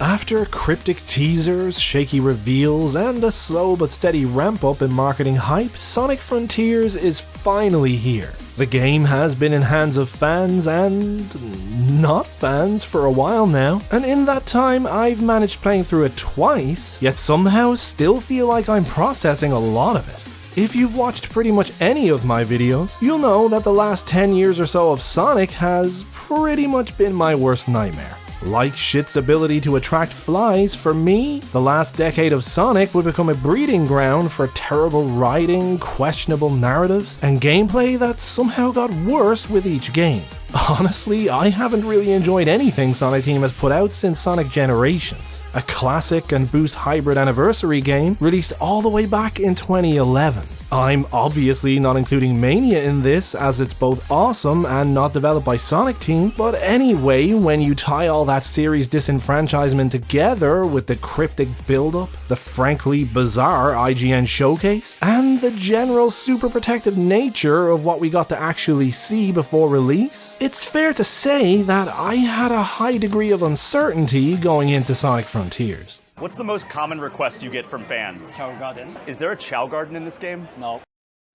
After cryptic teasers, shaky reveals, and a slow but steady ramp up in marketing hype, Sonic Frontiers is finally here. The game has been in hands of fans and not fans for a while now, and in that time I've managed playing through it twice, yet somehow still feel like I'm processing a lot of it. If you've watched pretty much any of my videos, you'll know that the last 10 years or so of Sonic has pretty much been my worst nightmare. Like shit's ability to attract flies, for me, the last decade of Sonic would become a breeding ground for terrible writing, questionable narratives, and gameplay that somehow got worse with each game. Honestly, I haven't really enjoyed anything Sonic Team has put out since Sonic Generations, a classic and Boost hybrid anniversary game released all the way back in 2011. I'm obviously not including Mania in this, as it's both awesome and not developed by Sonic Team, but anyway, when you tie all that series disenfranchisement together with the cryptic build-up, the frankly bizarre IGN showcase, and the general super protective nature of what we got to actually see before release, it's fair to say that I had a high degree of uncertainty going into Sonic Frontiers. What's the most common request you get from fans? Chow Garden. Is there a Chow Garden in this game? No.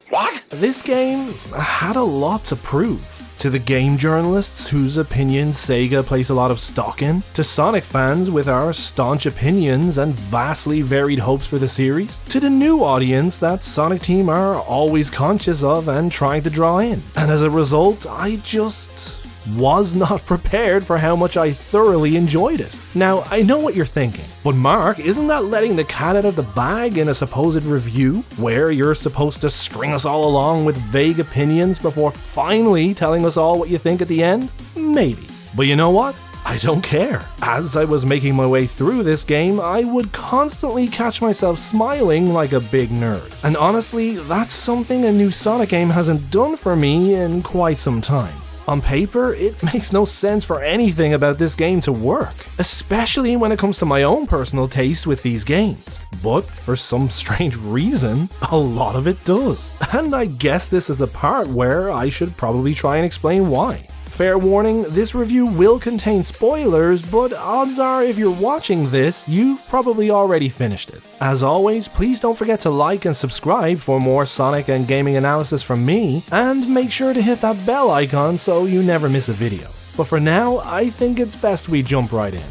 What? This game had a lot to prove. To the game journalists whose opinions Sega place a lot of stock in, to Sonic fans with our staunch opinions and vastly varied hopes for the series, to the new audience that Sonic Team are always conscious of and trying to draw in. And as a result, I just was not prepared for how much I thoroughly enjoyed it. Now, I know what you're thinking, but Mark, isn't that letting the cat out of the bag in a supposed review, where you're supposed to string us all along with vague opinions before finally telling us all what you think at the end? Maybe. But you know what? I don't care. As I was making my way through this game, I would constantly catch myself smiling like a big nerd. And honestly, that's something a new Sonic game hasn't done for me in quite some time. On paper, it makes no sense for anything about this game to work, especially when it comes to my own personal taste with these games. But for some strange reason, a lot of it does. And I guess this is the part where I should probably try and explain why. Fair warning, this review will contain spoilers, but odds are if you're watching this, you've probably already finished it. As always, please don't forget to like and subscribe for more Sonic and gaming analysis from me, and make sure to hit that bell icon so you never miss a video. But for now, I think it's best we jump right in.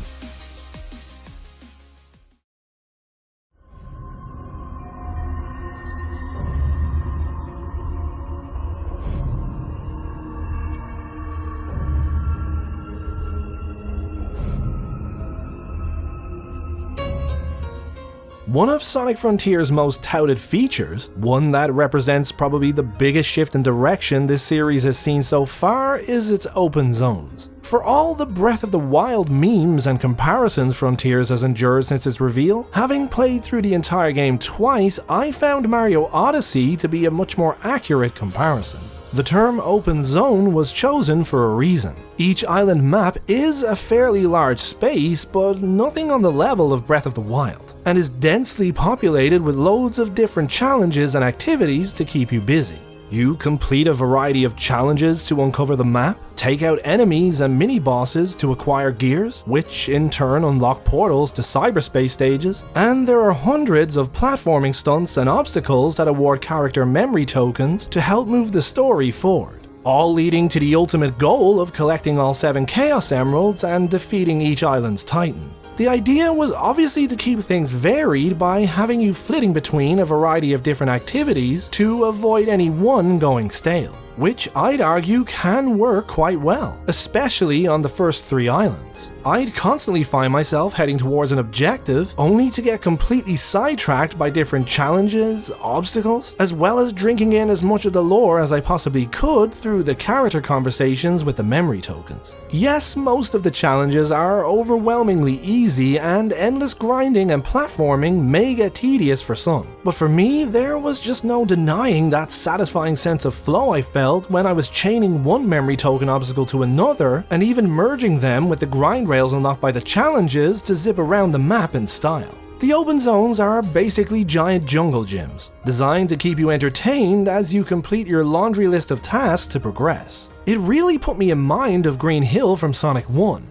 One of Sonic Frontiers' most touted features, one that represents probably the biggest shift in direction this series has seen so far, is its open zones. For all the Breath of the Wild memes and comparisons Frontiers has endured since its reveal, having played through the entire game twice, I found Mario Odyssey to be a much more accurate comparison. The term open zone was chosen for a reason. Each island map is a fairly large space, but nothing on the level of Breath of the Wild, and is densely populated with loads of different challenges and activities to keep you busy. You complete a variety of challenges to uncover the map, take out enemies and mini-bosses to acquire gears, which in turn unlock portals to cyberspace stages, and there are hundreds of platforming stunts and obstacles that award character memory tokens to help move the story forward, all leading to the ultimate goal of collecting all 7 Chaos Emeralds and defeating each island's titan. The idea was obviously to keep things varied by having you flitting between a variety of different activities to avoid any one going stale, which I'd argue can work quite well, especially on the first 3 islands. I'd constantly find myself heading towards an objective only to get completely sidetracked by different challenges, obstacles, as well as drinking in as much of the lore as I possibly could through the character conversations with the memory tokens. Yes, most of the challenges are overwhelmingly easy, and endless grinding and platforming may get tedious for some, but for me there was just no denying that satisfying sense of flow I felt when I was chaining one memory token obstacle to another and even merging them with the grind rails unlocked by the challenges to zip around the map in style. The open zones are basically giant jungle gyms, designed to keep you entertained as you complete your laundry list of tasks to progress. It really put me in mind of Green Hill from Sonic 1.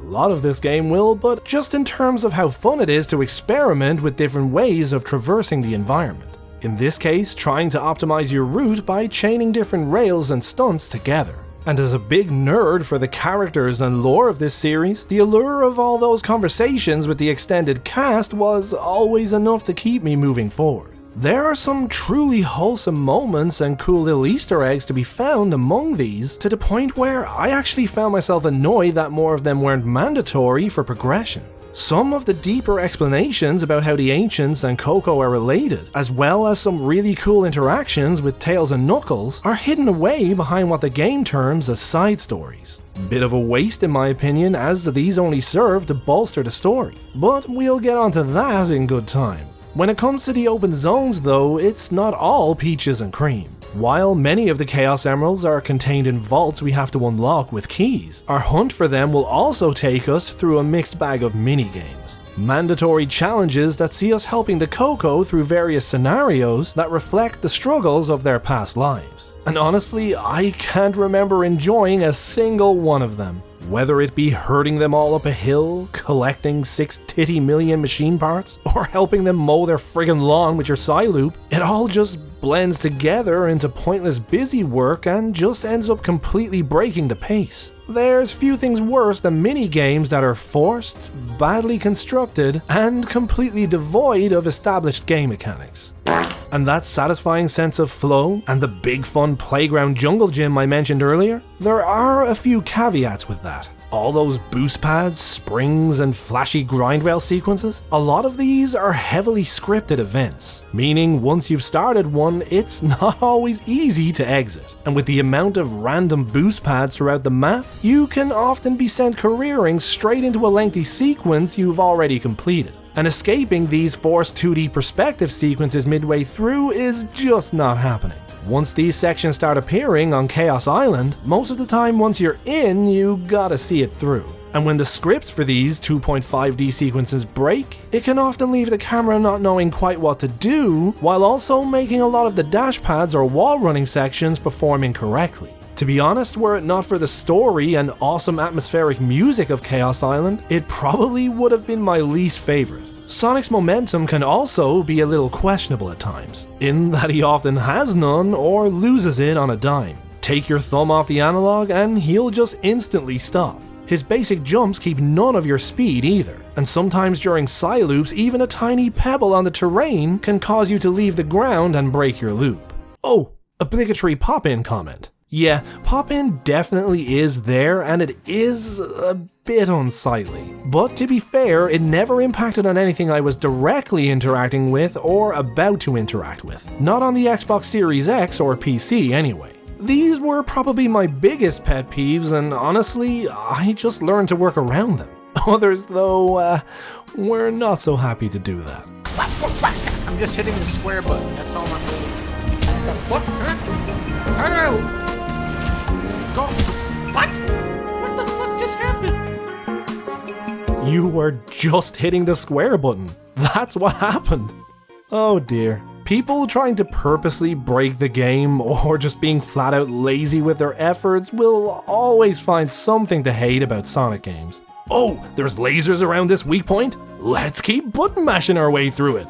lot of this game will, but just in terms of how fun it is to experiment with different ways of traversing the environment. In this case, trying to optimize your route by chaining different rails and stunts together. And as a big nerd for the characters and lore of this series, the allure of all those conversations with the extended cast was always enough to keep me moving forward. There are some truly wholesome moments and cool little Easter eggs to be found among these, to the point where I actually found myself annoyed that more of them weren't mandatory for progression. Some of the deeper explanations about how the Ancients and Coco are related, as well as some really cool interactions with Tails and Knuckles, are hidden away behind what the game terms as side stories. Bit of a waste in my opinion, as these only serve to bolster the story, but we'll get onto that in good time. When it comes to the open zones though, it's not all peaches and cream. While many of the Chaos Emeralds are contained in vaults we have to unlock with keys, our hunt for them will also take us through a mixed bag of mini-games. Mandatory challenges that see us helping the Coco through various scenarios that reflect the struggles of their past lives. And honestly, I can't remember enjoying a single one of them. Whether it be herding them all up a hill, collecting 6 titty million machine parts, or helping them mow their friggin' lawn with your Psyloop, it all just blends together into pointless busy work and just ends up completely breaking the pace. There's few things worse than mini-games that are forced, badly constructed, and completely devoid of established game mechanics. And that satisfying sense of flow, and the big fun playground jungle gym I mentioned earlier, there are a few caveats with that. All those boost pads, springs, and flashy grind rail sequences, a lot of these are heavily scripted events, meaning once you've started one, it's not always easy to exit. And with the amount of random boost pads throughout the map, you can often be sent careering straight into a lengthy sequence you've already completed. And escaping these forced 2D perspective sequences midway through is just not happening. Once these sections start appearing on Chaos Island, most of the time once you're in, you gotta see it through. And when the scripts for these 2.5D sequences break, it can often leave the camera not knowing quite what to do, while also making a lot of the dash pads or wall running sections perform incorrectly. To be honest, were it not for the story and awesome atmospheric music of Chaos Island, it probably would have been my least favorite. Sonic's momentum can also be a little questionable at times, in that he often has none or loses it on a dime. Take your thumb off the analog and he'll just instantly stop. His basic jumps keep none of your speed either, and sometimes during Psyloops even a tiny pebble on the terrain can cause you to leave the ground and break your loop. Oh, obligatory pop-in comment. Yeah, pop-in definitely is there, and it is a bit unsightly. But to be fair, it never impacted on anything I was directly interacting with or about to interact with. Not on the Xbox Series X or PC anyway. These were probably my biggest pet peeves, and honestly, I just learned to work around them. Others, though, were not so happy to do that. I'm just hitting the square button, that's all I'm doing. What? How do I... Go. What? What the fuck just happened? You were just hitting the square button. That's what happened. Oh dear. People trying to purposely break the game or just being flat out lazy with their efforts will always find something to hate about Sonic games. Oh, there's lasers around this weak point? Let's keep button mashing our way through it.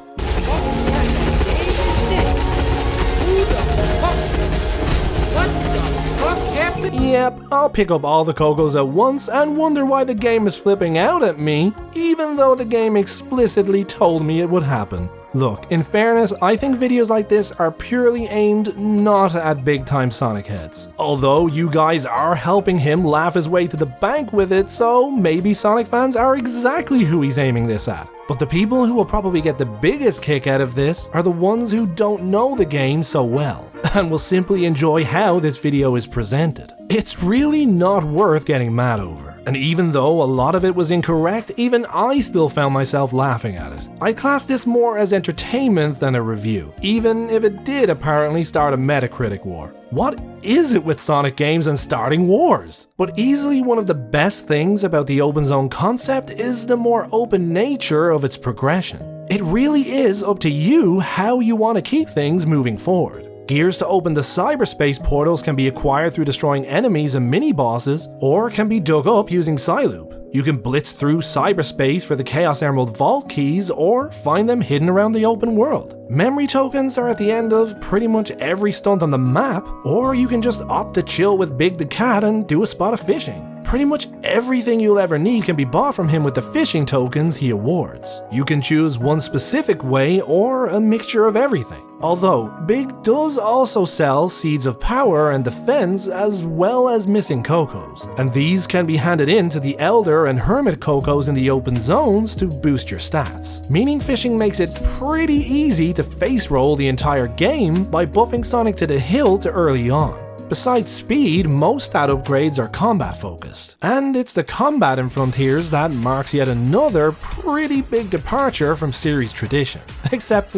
Yep, I'll pick up all the Cocos at once and wonder why the game is flipping out at me, even though the game explicitly told me it would happen. Look, in fairness, I think videos like this are purely aimed not at big-time Sonic heads. Although you guys are helping him laugh his way to the bank with it, so maybe Sonic fans are exactly who he's aiming this at. But the people who will probably get the biggest kick out of this are the ones who don't know the game so well, and will simply enjoy how this video is presented. It's really not worth getting mad over. And even though a lot of it was incorrect, even I still found myself laughing at it. I class this more as entertainment than a review, even if it did apparently start a Metacritic war. What is it with Sonic games and starting wars? But easily one of the best things about the open zone concept is the more open nature of its progression. It really is up to you how you want to keep things moving forward. Gears to open the cyberspace portals can be acquired through destroying enemies and mini-bosses, or can be dug up using Psyloop. You can blitz through cyberspace for the Chaos Emerald Vault keys or find them hidden around the open world. Memory tokens are at the end of pretty much every stunt on the map, or you can just opt to chill with Big the Cat and do a spot of fishing. Pretty much everything you'll ever need can be bought from him with the fishing tokens he awards. You can choose one specific way or a mixture of everything. Although, Big does also sell Seeds of Power and Defense as well as Missing Cocos, and these can be handed in to the Elder and Hermit Cocos in the open zones to boost your stats. Meaning fishing makes it pretty easy to face roll the entire game by buffing Sonic to the hilt early on. Besides speed, most stat upgrades are combat focused, and it's the combat in Frontiers that marks yet another pretty big departure from series tradition. Except,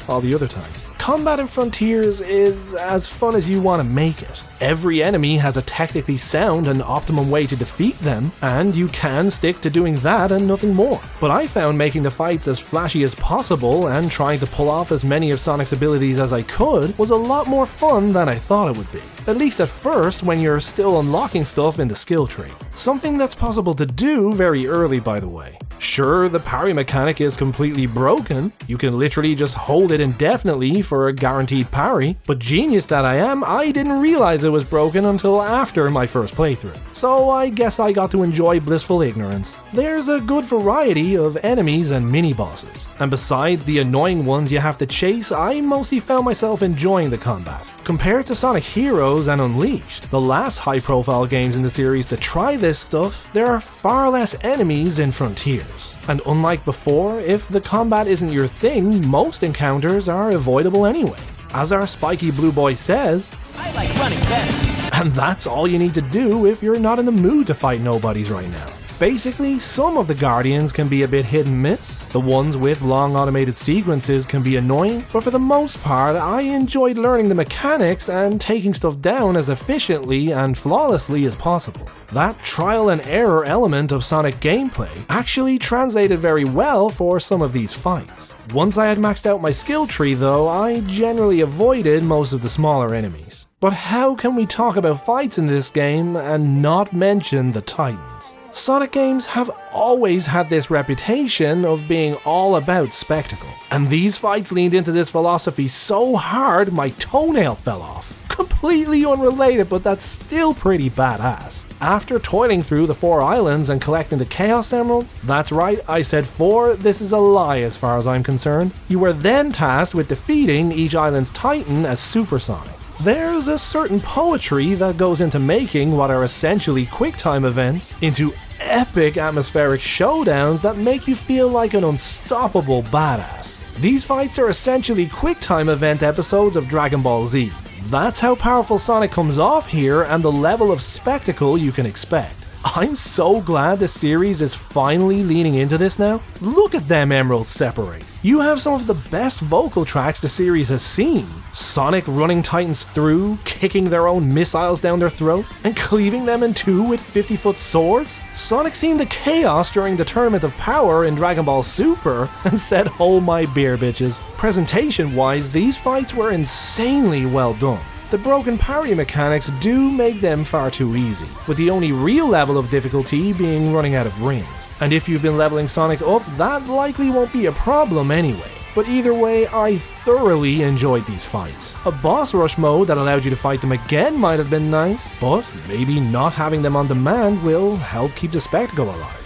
all the other times. Combat in Frontiers is as fun as you want to make it. Every enemy has a technically sound and optimum way to defeat them, and you can stick to doing that and nothing more. But I found making the fights as flashy as possible and trying to pull off as many of Sonic's abilities as I could was a lot more fun than I thought it would be. At least at first, when you're still unlocking stuff in the skill tree. Something that's possible to do very early, by the way. Sure, the parry mechanic is completely broken. You can literally just hold it indefinitely for a guaranteed parry, but genius that I am, I didn't realize it was broken until after my first playthrough. So I guess I got to enjoy blissful ignorance. There's a good variety of enemies and mini-bosses, and besides the annoying ones you have to chase, I mostly found myself enjoying the combat. Compared to Sonic Heroes and Unleashed, the last high-profile games in the series to try this stuff, there are far less enemies in Frontiers. And unlike before, if the combat isn't your thing, most encounters are avoidable anyway. As our spiky blue boy says, I like running better. And that's all you need to do if you're not in the mood to fight nobodies right now. Basically, some of the Guardians can be a bit hit and miss, the ones with long automated sequences can be annoying, but for the most part I enjoyed learning the mechanics and taking stuff down as efficiently and flawlessly as possible. That trial and error element of Sonic gameplay actually translated very well for some of these fights. Once I had maxed out my skill tree though, I generally avoided most of the smaller enemies. But how can we talk about fights in this game and not mention the Titans? Sonic games have always had this reputation of being all about spectacle, and these fights leaned into this philosophy so hard my toenail fell off. Completely unrelated, but that's still pretty badass. After toiling through the 4 islands and collecting the Chaos Emeralds, that's right, I said 4, this is a lie as far as I'm concerned, you were then tasked with defeating each island's Titan as Super Sonic. There's a certain poetry that goes into making what are essentially QuickTime events into epic atmospheric showdowns that make you feel like an unstoppable badass. These fights are essentially QuickTime event episodes of Dragon Ball Z. That's how powerful Sonic comes off here and the level of spectacle you can expect. I'm so glad the series is finally leaning into this now. Look at them emeralds separate. You have some of the best vocal tracks the series has seen. Sonic running Titans through, kicking their own missiles down their throat, and cleaving them in two with 50-foot swords. Sonic seen the chaos during the Tournament of Power in Dragon Ball Super and said, "Hold my beer, bitches." Presentation-wise, these fights were insanely well done. The broken parry mechanics do make them far too easy, with the only real level of difficulty being running out of rings. And if you've been leveling Sonic up, that likely won't be a problem anyway. But either way, I thoroughly enjoyed these fights. A boss rush mode that allowed you to fight them again might have been nice, but maybe not having them on demand will help keep the spectacle alive.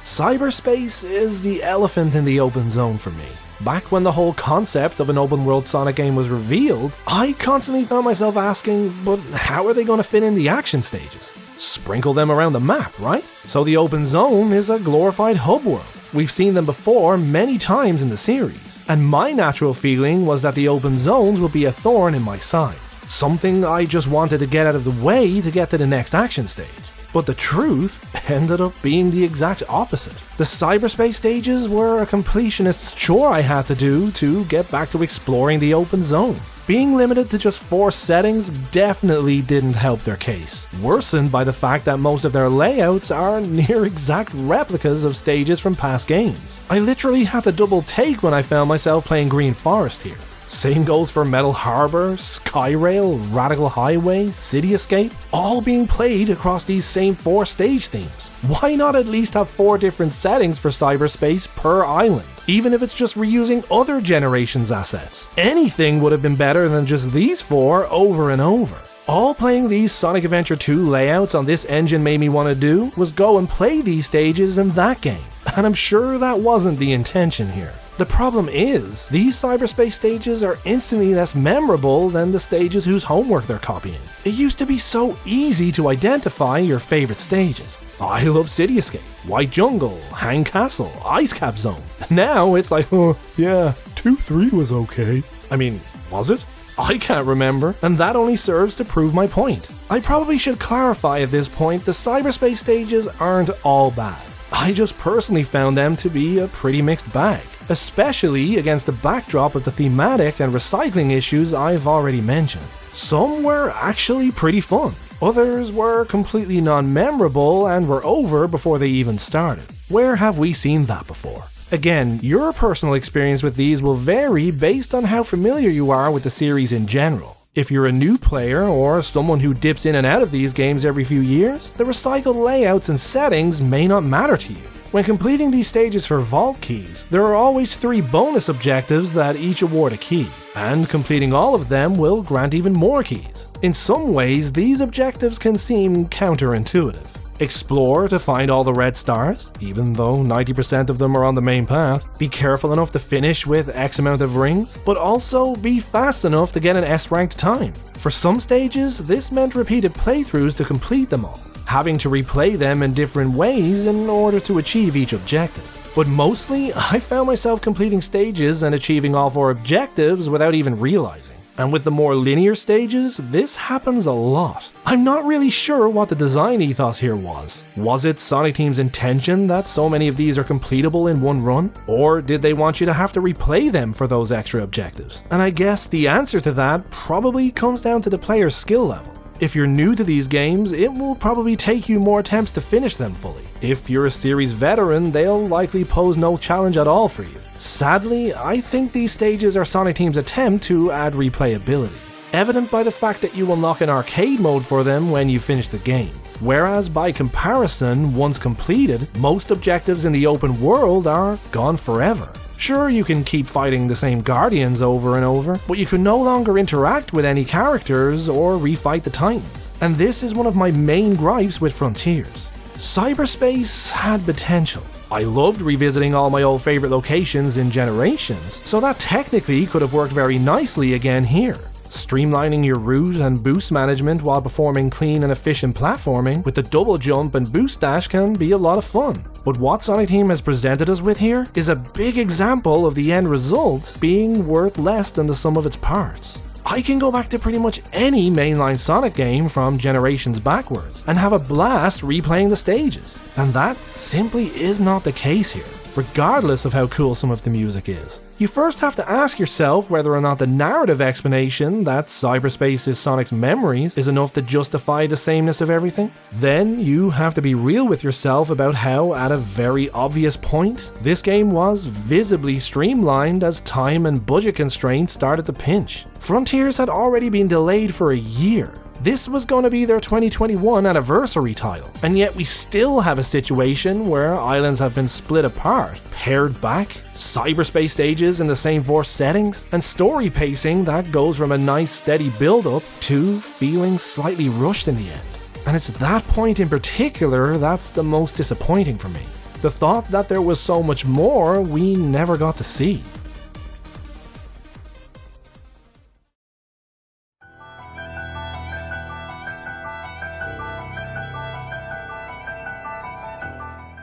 Cyberspace is the elephant in the open zone for me. Back when the whole concept of an open world Sonic game was revealed, I constantly found myself asking, but how are they going to fit in the action stages? Sprinkle them around the map, right? So the open zone is a glorified hub world. We've seen them before many times in the series, and my natural feeling was that the open zones would be a thorn in my side. Something I just wanted to get out of the way to get to the next action stage. But the truth ended up being the exact opposite. The cyberspace stages were a completionist's chore I had to do to get back to exploring the open zone. Being limited to just 4 settings definitely didn't help their case, worsened by the fact that most of their layouts are near exact replicas of stages from past games. I literally had to double take when I found myself playing Green Forest here. Same goes for Metal Harbor, Skyrail, Radical Highway, City Escape, all being played across these same 4 stage themes. Why not at least have 4 different settings for cyberspace per island, even if it's just reusing other generations' assets? Anything would have been better than just these 4 over and over. All playing these Sonic Adventure 2 layouts on this engine made me want to do was go and play these stages in that game, and I'm sure that wasn't the intention here. The problem is, these cyberspace stages are instantly less memorable than the stages whose homework they're copying. It used to be so easy to identify your favorite stages. I love City Escape, White Jungle, Hang Castle, Ice Cap Zone. Now it's like, oh yeah, 2-3 was okay. I mean, was it? I can't remember, and that only serves to prove my point. I probably should clarify at this point, the cyberspace stages aren't all bad. I just personally found them to be a pretty mixed bag, especially against the backdrop of the thematic and recycling issues I've already mentioned. Some were actually pretty fun. Others were completely non-memorable and were over before they even started. Where have we seen that before? Again, your personal experience with these will vary based on how familiar you are with the series in general. If you're a new player or someone who dips in and out of these games every few years, the recycled layouts and settings may not matter to you. When completing these stages for vault keys, there are always 3 bonus objectives that each award a key, and completing all of them will grant even more keys. In some ways, these objectives can seem counterintuitive. Explore to find all the red stars, even though 90% of them are on the main path. Be careful enough to finish with X amount of rings, but also be fast enough to get an S-ranked time. For some stages, this meant repeated playthroughs to complete them all, having to replay them in different ways in order to achieve each objective. But mostly, I found myself completing stages and achieving all 4 objectives without even realizing. And with the more linear stages, this happens a lot. I'm not really sure what the design ethos here was. Was it Sonic Team's intention that so many of these are completable in one run? Or did they want you to have to replay them for those extra objectives? And I guess the answer to that probably comes down to the player's skill level. If you're new to these games, it will probably take you more attempts to finish them fully. If you're a series veteran, they'll likely pose no challenge at all for you. Sadly, I think these stages are Sonic Team's attempt to add replayability, evident by the fact that you unlock an arcade mode for them when you finish the game. Whereas by comparison, once completed, most objectives in the open world are gone forever. Sure, you can keep fighting the same guardians over and over, but you can no longer interact with any characters or refight the Titans. And this is one of my main gripes with Frontiers. Cyberspace had potential. I loved revisiting all my old favorite locations in Generations, so that technically could have worked very nicely again here. Streamlining your route and boost management while performing clean and efficient platforming with the double jump and boost dash can be a lot of fun. But what Sonic Team has presented us with here is a big example of the end result being worth less than the sum of its parts. I can go back to pretty much any mainline Sonic game from Generations backwards and have a blast replaying the stages, and that simply is not the case here, regardless of how cool some of the music is. You first have to ask yourself whether or not the narrative explanation that cyberspace is Sonic's memories is enough to justify the sameness of everything. Then you have to be real with yourself about how, at a very obvious point, this game was visibly streamlined as time and budget constraints started to pinch. Frontiers had already been delayed for a year. This was going to be their 2021 anniversary title, and yet we still have a situation where islands have been split apart, pared back, cyberspace stages in the same 4 settings, and story pacing that goes from a nice steady build-up to feeling slightly rushed in the end. And it's that point in particular that's the most disappointing for me. The thought that there was so much more we never got to see.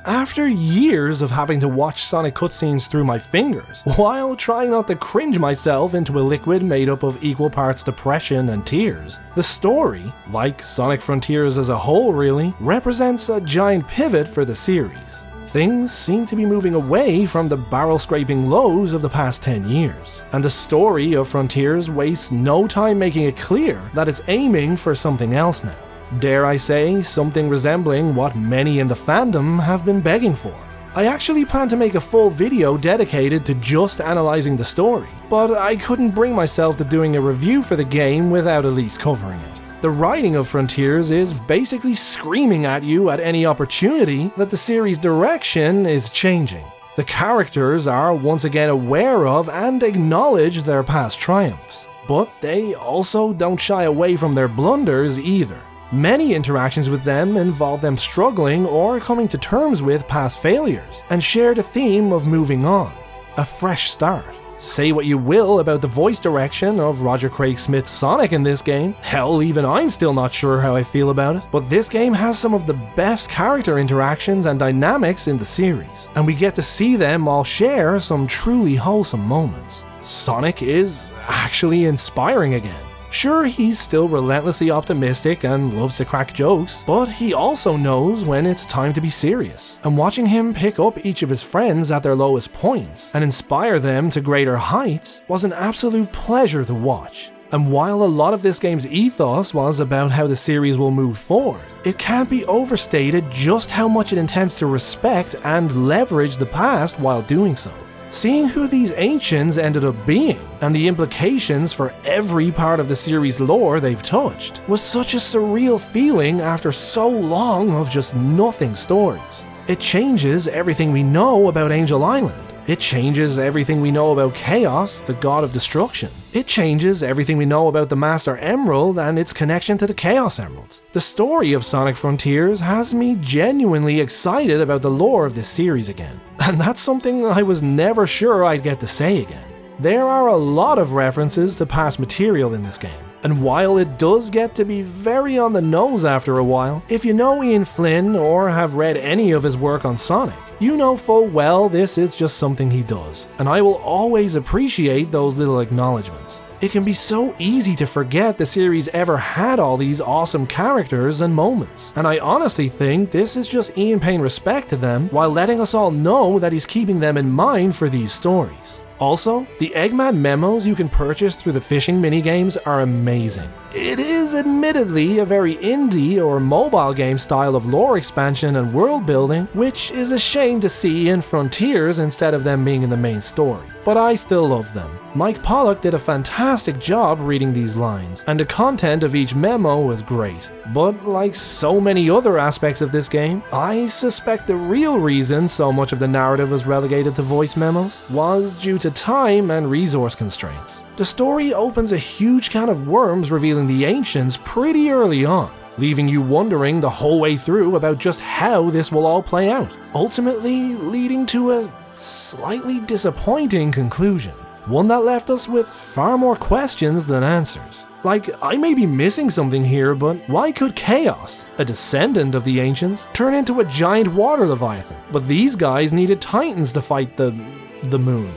After years of having to watch Sonic cutscenes through my fingers, while trying not to cringe myself into a liquid made up of equal parts depression and tears, the story, like Sonic Frontiers as a whole really, represents a giant pivot for the series. Things seem to be moving away from the barrel-scraping lows of the past 10 years, and the story of Frontiers wastes no time making it clear that it's aiming for something else now. Dare I say, something resembling what many in the fandom have been begging for. I actually planned to make a full video dedicated to just analysing the story, but I couldn't bring myself to doing a review for the game without at least covering it. The writing of Frontiers is basically screaming at you at any opportunity that the series' direction is changing. The characters are once again aware of and acknowledge their past triumphs, but they also don't shy away from their blunders either. Many interactions with them involve them struggling or coming to terms with past failures, and share the theme of moving on, a fresh start. Say what you will about the voice direction of Roger Craig Smith's Sonic in this game, hell, even I'm still not sure how I feel about it, but this game has some of the best character interactions and dynamics in the series, and we get to see them all share some truly wholesome moments. Sonic is actually inspiring again. Sure, he's still relentlessly optimistic and loves to crack jokes, but he also knows when it's time to be serious. And watching him pick up each of his friends at their lowest points and inspire them to greater heights was an absolute pleasure to watch. And while a lot of this game's ethos was about how the series will move forward, it can't be overstated just how much it intends to respect and leverage the past while doing so. Seeing who these ancients ended up being, and the implications for every part of the series' lore they've touched, was such a surreal feeling after so long of just nothing stories. It changes everything we know about Angel Island. It changes everything we know about Chaos, the god of destruction. It changes everything we know about the Master Emerald and its connection to the Chaos Emeralds. The story of Sonic Frontiers has me genuinely excited about the lore of this series again. And that's something I was never sure I'd get to say again. There are a lot of references to past material in this game. And while it does get to be very on the nose after a while, if you know Ian Flynn or have read any of his work on Sonic, you know full well this is just something he does, and I will always appreciate those little acknowledgements. It can be so easy to forget the series ever had all these awesome characters and moments, and I honestly think this is just Ian paying respect to them while letting us all know that he's keeping them in mind for these stories. Also, the Eggman memos you can purchase through the fishing minigames are amazing. It is admittedly a very indie or mobile game style of lore expansion and world building, which is a shame to see in Frontiers instead of them being in the main story. But I still love them. Mike Pollock did a fantastic job reading these lines, and the content of each memo was great. But like so many other aspects of this game, I suspect the real reason so much of the narrative was relegated to voice memos was due to time and resource constraints. The story opens a huge can of worms revealing the Ancients pretty early on, leaving you wondering the whole way through about just how this will all play out, ultimately leading to a slightly disappointing conclusion. One that left us with far more questions than answers. Like, I may be missing something here, but why could Chaos, a descendant of the Ancients, turn into a giant water leviathan? But these guys needed Titans to fight the moon.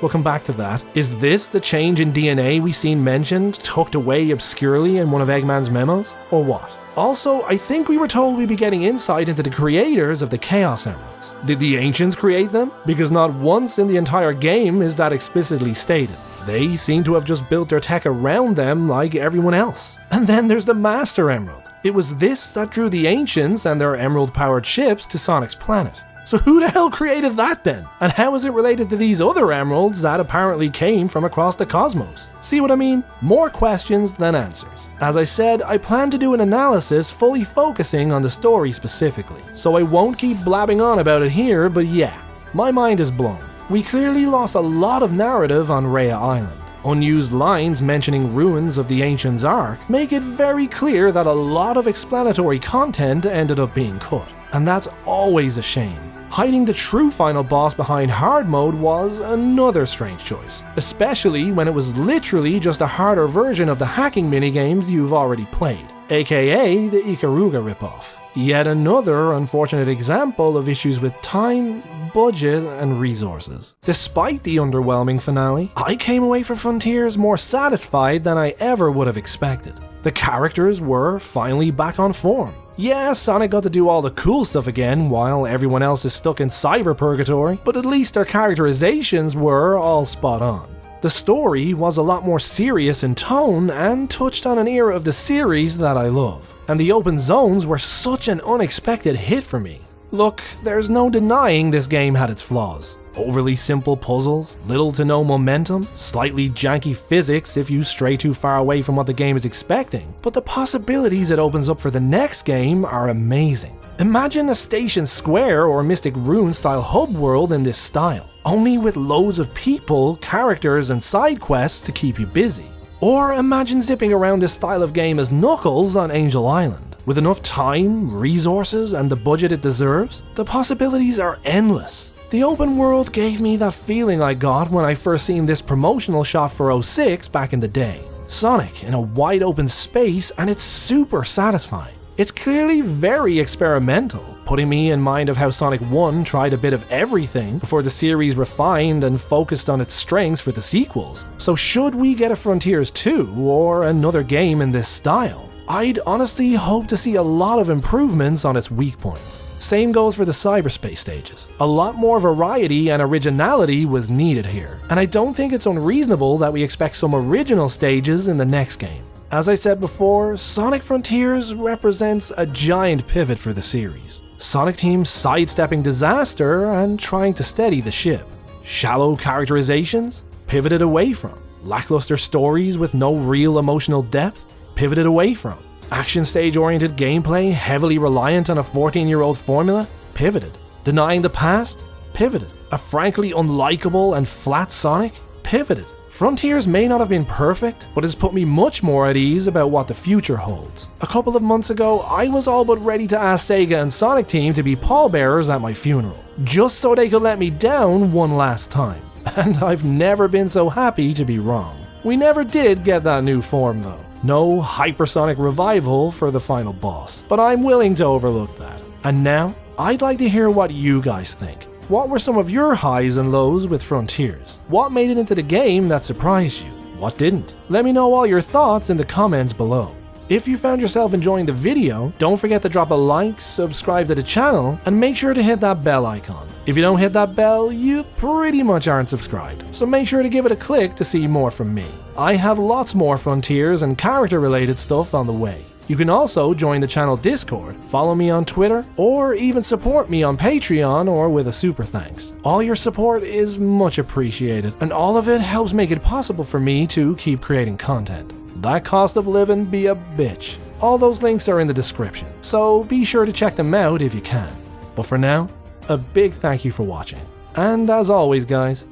We'll come back to that. Is this the change in DNA we seen mentioned, tucked away obscurely in one of Eggman's memos? Or what? Also, I think we were told we'd be getting insight into the creators of the Chaos Emeralds. Did the Ancients create them? Because not once in the entire game is that explicitly stated. They seem to have just built their tech around them like everyone else. And then there's the Master Emerald. It was this that drew the Ancients and their emerald-powered ships to Sonic's planet. So who the hell created that then? And how is it related to these other emeralds that apparently came from across the cosmos? See what I mean? More questions than answers. As I said, I plan to do an analysis fully focusing on the story specifically, so I won't keep blabbing on about it here, but yeah, my mind is blown. We clearly lost a lot of narrative on Rhea Island. Unused lines mentioning ruins of the Ancients' Ark make it very clear that a lot of explanatory content ended up being cut, and that's always a shame. Hiding the true final boss behind hard mode was another strange choice, especially when it was literally just a harder version of the hacking minigames you've already played, aka the Ikaruga ripoff. Yet another unfortunate example of issues with time, budget, and resources. Despite the underwhelming finale, I came away from Frontiers more satisfied than I ever would have expected. The characters were finally back on form. Yeah, Sonic got to do all the cool stuff again while everyone else is stuck in cyber purgatory, but at least their characterizations were all spot on. The story was a lot more serious in tone and touched on an era of the series that I love, and the open zones were such an unexpected hit for me. Look, there's no denying this game had its flaws. Overly simple puzzles, little to no momentum, slightly janky physics if you stray too far away from what the game is expecting, but the possibilities it opens up for the next game are amazing. Imagine a Station Square or Mystic Rune style hub world in this style, only with loads of people, characters and side quests to keep you busy. Or imagine zipping around this style of game as Knuckles on Angel Island. With enough time, resources and the budget it deserves, the possibilities are endless. The open world gave me that feeling I got when I first seen this promotional shot for 06 back in the day. Sonic in a wide open space, and it's super satisfying. It's clearly very experimental, putting me in mind of how Sonic 1 tried a bit of everything before the series refined and focused on its strengths for the sequels. So should we get a Frontiers 2 or another game in this style, I'd honestly hope to see a lot of improvements on its weak points. Same goes for the cyberspace stages. A lot more variety and originality was needed here, and I don't think it's unreasonable that we expect some original stages in the next game. As I said before, Sonic Frontiers represents a giant pivot for the series. Sonic Team sidestepping disaster and trying to steady the ship. Shallow characterizations? Pivoted away from. Lackluster stories with no real emotional depth? Pivoted away from. Action stage oriented gameplay heavily reliant on a 14-year-old formula? Pivoted. Denying the past? Pivoted. A frankly unlikable and flat Sonic? Pivoted. Frontiers may not have been perfect, but it's put me much more at ease about what the future holds. A couple of months ago, I was all but ready to ask Sega and Sonic Team to be pallbearers at my funeral, just so they could let me down one last time. And I've never been so happy to be wrong. We never did get that new form though. No hypersonic revival for the final boss, but I'm willing to overlook that. And now, I'd like to hear what you guys think. What were some of your highs and lows with Frontiers? What made it into the game that surprised you? What didn't? Let me know all your thoughts in the comments below. If you found yourself enjoying the video, don't forget to drop a like, subscribe to the channel, and make sure to hit that bell icon. If you don't hit that bell, you pretty much aren't subscribed, so make sure to give it a click to see more from me. I have lots more Frontiers and character related stuff on the way. You can also join the channel Discord, follow me on Twitter, or even support me on Patreon or with a super thanks. All your support is much appreciated, and all of it helps make it possible for me to keep creating content. That cost of living be a bitch. All those links are in the description, so be sure to check them out if you can. But for now, a big thank you for watching. And as always guys,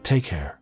take care.